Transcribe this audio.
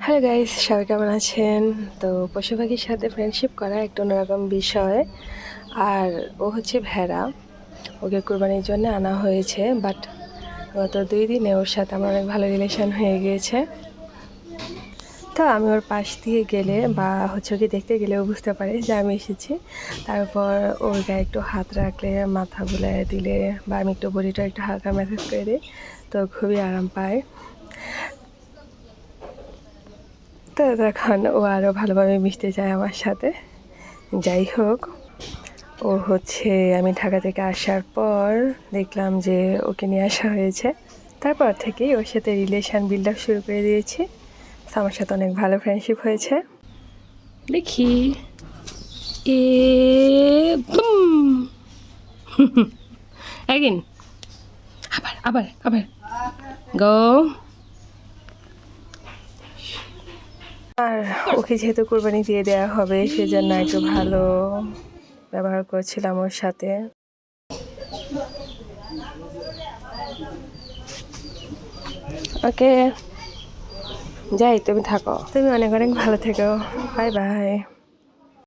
Hello guys, সবাই কেমন আছেন? তো পশু পাখির সাথে ফ্রেন্ডশিপ করা একটা অন্যরকম বিষয়। আর ও হচ্ছে ভেড়া, ওকে কোরবানির জন্য আনা হয়েছে। বাট গত 2 দিনে ওর সাথে আমার অনেক ভালো রিলেশন হয়ে গিয়েছে। তো আমি ওর পাশ দিয়ে গেলে বা হচ্ছে ওকে দেখতে গেলে ও বুঝতে পারে যে আমি এসেছি। তারপর ওর গায়ে একটু হাত রাখলে, মাথা বুলায় দিলে বা আমি একটু বডিটা একটু হালকা ম্যাসাজ করে দিই, তো খুবই আরাম পায়। তো তখন ও আরও ভালোভাবে মিশতে চায় আমার সাথে। যাই হোক, ও হচ্ছে আমি ঢাকা থেকে আসার পর দেখলাম যে ওকে নিয়ে আসা হয়েছে। তারপর থেকেই ওর সাথে রিলেশন বিল্ড আপ শুরু করে দিয়েছি। আমার সাথে অনেক ভালো ফ্রেন্ডশিপ হয়েছে। দেখি এ এগেন, আবার আবার আবার গো। আর ওকে যেহেতু কোরবানি দিয়ে দেওয়া হবে, সেজন্য একটু ভালো ব্যবহার করছিলাম ওর সাথে। ওকে যাই, তুমি থাকো, তুমি অনেক অনেক ভালো থেকো। Bye bye.